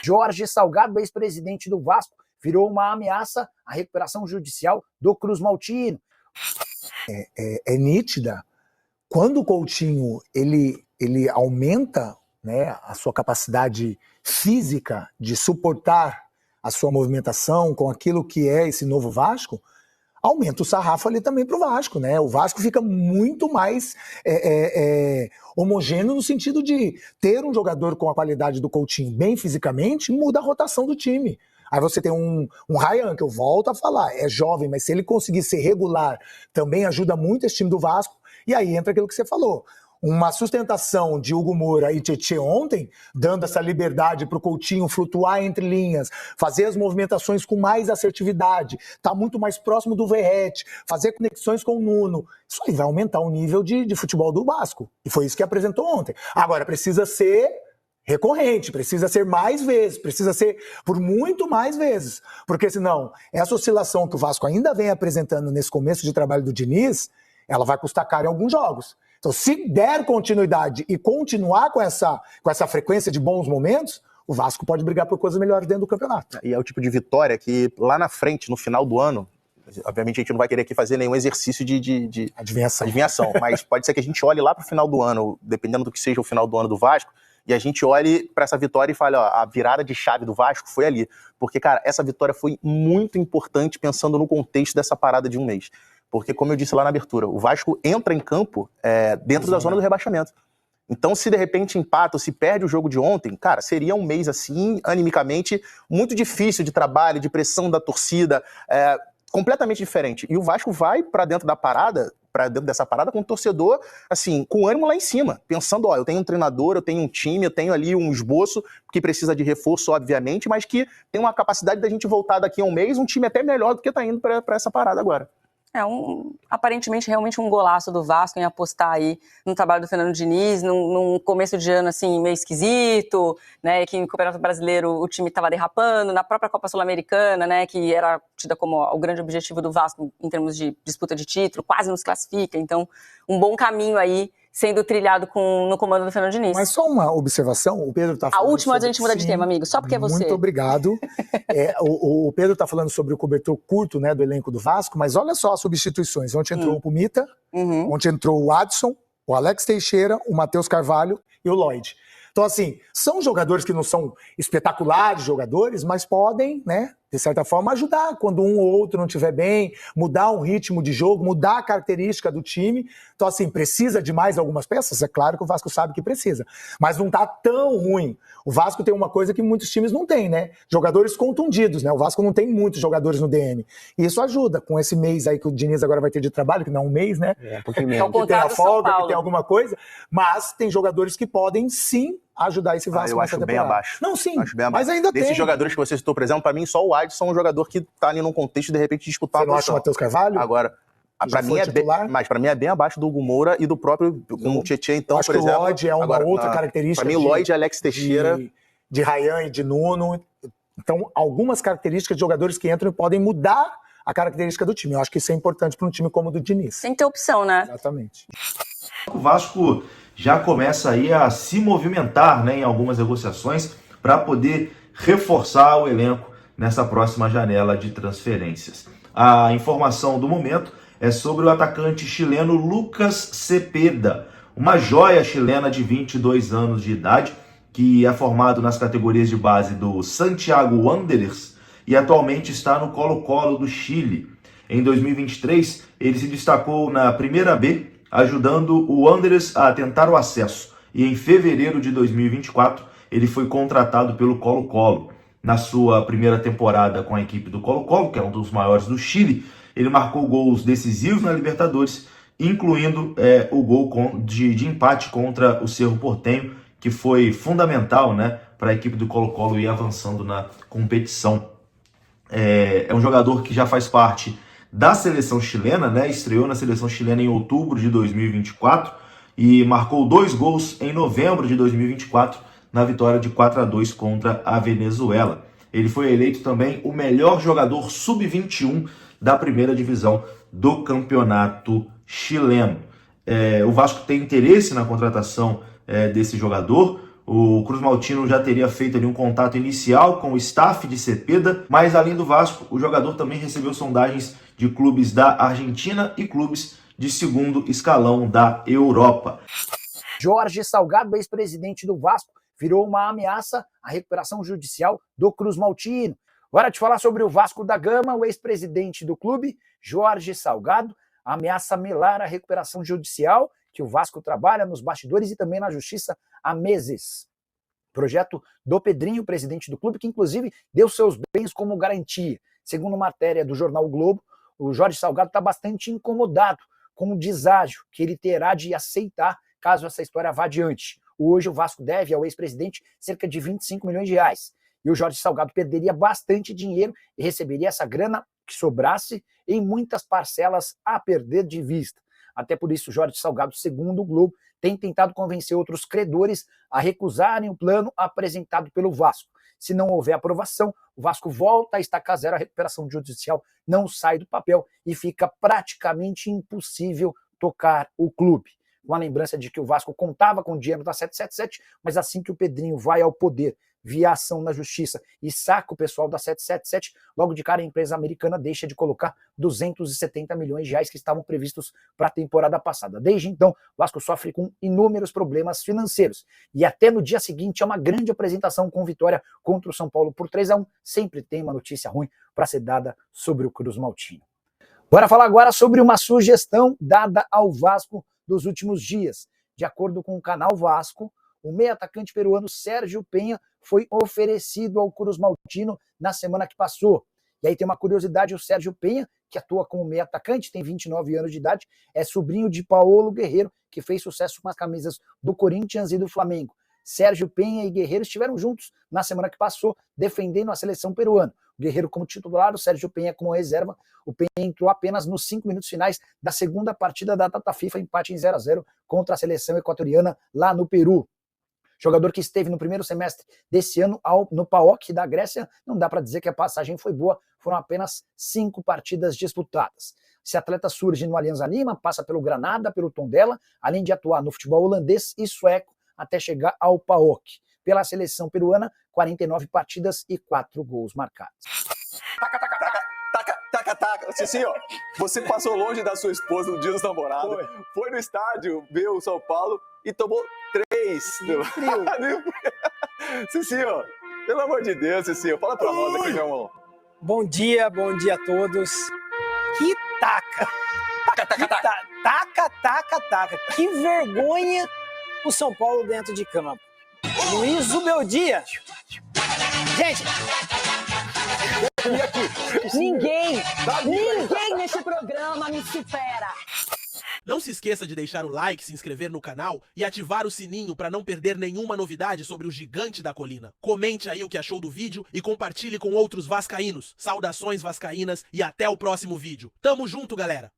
Jorge Salgado, ex-presidente do Vasco, virou uma ameaça à recuperação judicial do Cruz Maltino. É nítida. Quando o Coutinho ele aumenta, né, a sua capacidade física de suportar a sua movimentação com aquilo que é esse novo Vasco, aumenta o sarrafo ali também para o Vasco, né? O Vasco fica muito mais homogêneo no sentido de ter um jogador com a qualidade do Coutinho bem fisicamente, muda a rotação do time. Aí você tem um Ryan, que eu volto a falar, é jovem, mas se ele conseguir ser regular, também ajuda muito esse time do Vasco. E aí entra aquilo que você falou. Uma sustentação de Hugo Moura e Tietchan ontem, dando essa liberdade para o Coutinho flutuar entre linhas, fazer as movimentações com mais assertividade, tá muito mais próximo do Verratti, fazer conexões com o Nuno. Isso aí vai aumentar o nível de futebol do Vasco. E foi isso que apresentou ontem. Agora, precisa ser recorrente, precisa ser mais vezes, precisa ser por muito mais vezes. Porque senão, essa oscilação que o Vasco ainda vem apresentando nesse começo de trabalho do Diniz, ela vai custar caro em alguns jogos. Então, se der continuidade e continuar com essa frequência de bons momentos, o Vasco pode brigar por coisas melhores dentro do campeonato. E é o tipo de vitória que lá na frente, no final do ano, obviamente a gente não vai querer aqui fazer nenhum exercício de adivinhação, mas pode ser que a gente olhe lá para o final do ano, dependendo do que seja o final do ano do Vasco, e a gente olhe para essa vitória e fale, ó, a virada de chave do Vasco foi ali. Porque, cara, essa vitória foi muito importante pensando no contexto dessa parada de um mês. Porque, como eu disse lá na abertura, o Vasco entra em campo dentro da zona do rebaixamento. Então, se de repente empata ou se perde o jogo de ontem, cara, seria um mês assim, animicamente, muito difícil de trabalho, de pressão da torcida, completamente diferente. E o Vasco vai para dentro dessa parada com o torcedor, assim, com o ânimo lá em cima, pensando, ó, eu tenho um treinador, eu tenho um time, eu tenho ali um esboço que precisa de reforço, obviamente, mas que tem uma capacidade da gente voltar daqui a um mês, um time até melhor do que tá indo para essa parada agora. Aparentemente, realmente um golaço do Vasco em apostar aí no trabalho do Fernando Diniz, num começo de ano, assim, meio esquisito, né, que no Campeonato Brasileiro o time estava derrapando, na própria Copa Sul-Americana, né, que era tida como o grande objetivo do Vasco em termos de disputa de título, quase nos classifica, então um bom caminho aí sendo trilhado no comando do Fernando Diniz. Mas só uma observação, o Pedro está falando... A última antes a gente muda de tema, amigo, só porque é você. Muito obrigado. O Pedro está falando sobre o cobertor curto, né, do elenco do Vasco, mas olha só as substituições. Ontem entrou o Pumita, ontem entrou o Adson, o Alex Teixeira, o Matheus Carvalho e o Lloyd. Então, assim, são jogadores que não são espetaculares jogadores, mas podem, né, de certa forma, ajudar quando um ou outro não estiver bem, mudar um ritmo de jogo, mudar a característica do time. Então, assim, precisa de mais algumas peças? É claro que o Vasco sabe que precisa, mas não tá tão ruim. O Vasco tem uma coisa que muitos times não têm, né? Jogadores contundidos, né? O Vasco não tem muitos jogadores no DM. E isso ajuda com esse mês aí que o Diniz agora vai ter de trabalho, que não é um mês, né? Que tem a folga, que tem alguma coisa, mas tem jogadores que podem sim ajudar esse Vasco. Eu acho bem abaixo. Não, sim, acho bem abaixo. Mas ainda Desses tem. jogadores que você citou, por exemplo, pra mim só o Adson é um jogador que tá ali num contexto de repente disputar Você não acha o Matheus Carvalho? Agora, pra mim mas pra mim é bem abaixo do Hugo Moura e do próprio o Tietchan, então, acho por exemplo. O Lloyd é uma outra característica. Pra mim, o Lloyd e Alex Teixeira. De Ryan e de Nuno. Então, algumas características de jogadores que entram e podem mudar a característica do time. Eu acho que isso é importante para um time como o do Diniz. Tem que ter opção, né? Exatamente. O Vasco já começa aí a se movimentar, né, em algumas negociações para poder reforçar o elenco nessa próxima janela de transferências. A informação do momento é sobre o atacante chileno Lucas Cepeda, uma joia chilena de 22 anos de idade, que é formado nas categorias de base do Santiago Wanderers e atualmente está no Colo-Colo do Chile. Em 2023, ele se destacou na Primeira B, ajudando o Wanderers a tentar o acesso. E em fevereiro de 2024, ele foi contratado pelo Colo-Colo. Na sua primeira temporada com a equipe do Colo-Colo, que é um dos maiores do Chile, ele marcou gols decisivos na Libertadores, incluindo o gol de empate contra o Cerro Porteño, que foi fundamental, né, para a equipe do Colo-Colo ir avançando na competição. É um jogador que já faz parte da seleção chilena, né, estreou na seleção chilena em outubro de 2024 e marcou 2 gols em novembro de 2024 na vitória de 4-2 contra a Venezuela. Ele foi eleito também o melhor jogador sub-21 da primeira divisão do campeonato chileno. O Vasco tem interesse na contratação desse jogador. O Cruz Maltino já teria feito ali um contato inicial com o staff de Cepeda, mas além do Vasco, o jogador também recebeu sondagens de clubes da Argentina e clubes de segundo escalão da Europa. Jorge Salgado, ex-presidente do Vasco, virou uma ameaça à recuperação judicial do Cruz Maltino. Hora de falar sobre o Vasco da Gama. O ex-presidente do clube, Jorge Salgado, ameaça melar a recuperação judicial que o Vasco trabalha nos bastidores e também na justiça há meses. Projeto do Pedrinho, presidente do clube, que inclusive deu seus bens como garantia. Segundo matéria do jornal o Globo, o Jorge Salgado está bastante incomodado com o deságio que ele terá de aceitar caso essa história vá adiante. Hoje o Vasco deve ao ex-presidente cerca de 25 milhões de reais. E o Jorge Salgado perderia bastante dinheiro e receberia essa grana que sobrasse em muitas parcelas a perder de vista. Até por isso, Jorge Salgado, segundo o Globo, tem tentado convencer outros credores a recusarem o plano apresentado pelo Vasco. Se não houver aprovação, o Vasco volta a estacar zero, a recuperação judicial não sai do papel e fica praticamente impossível tocar o clube. Com a lembrança de que o Vasco contava com o dinheiro da 777, mas assim que o Pedrinho vai ao poder via ação na justiça e saca o pessoal da 777, logo de cara a empresa americana deixa de colocar 270 milhões de reais que estavam previstos para a temporada passada. Desde então, o Vasco sofre com inúmeros problemas financeiros. E até no dia seguinte é uma grande apresentação com vitória contra o São Paulo por 3-1. Sempre tem uma notícia ruim para ser dada sobre o Cruz Maltino. Bora falar agora sobre uma sugestão dada ao Vasco dos últimos dias. De acordo com o canal Vasco, o meio atacante peruano Sérgio Penha foi oferecido ao Cruz Maltino na semana que passou. E aí tem uma curiosidade, o Sérgio Penha, que atua como meio atacante, tem 29 anos de idade, é sobrinho de Paulo Guerreiro, que fez sucesso com as camisas do Corinthians e do Flamengo. Sérgio Penha e Guerreiro estiveram juntos na semana que passou, defendendo a seleção peruana. O Guerreiro como titular, o Sérgio Penha como reserva. O Penha entrou apenas nos 5 minutos finais da segunda partida da data FIFA, empate em 0-0 contra a seleção equatoriana lá no Peru. Jogador que esteve no primeiro semestre desse ano no PAOK da Grécia, não dá para dizer que a passagem foi boa, foram apenas 5 partidas disputadas. Esse atleta surge no Alianza Lima, passa pelo Granada, pelo Tondela, além de atuar no futebol holandês e sueco, até chegar ao PAOK. Pela seleção peruana, 49 partidas e 4 gols marcados. Taca. Cicinho, você passou longe da sua esposa no dia dos namorados. Foi no estádio ver o São Paulo e tomou 3. Cicinho, pelo amor de Deus, Cicinho, fala pra nós aqui, meu irmão. Bom dia a todos. Que taca! Taca. Que vergonha o São Paulo dentro de campo. Luiz Ubeldia. Gente, ninguém nesse programa me supera. Não se esqueça de deixar o like, se inscrever no canal e ativar o sininho para não perder nenhuma novidade sobre o Gigante da Colina. Comente aí o que achou do vídeo e compartilhe com outros vascaínos. Saudações vascaínas e até o próximo vídeo. Tamo junto, galera!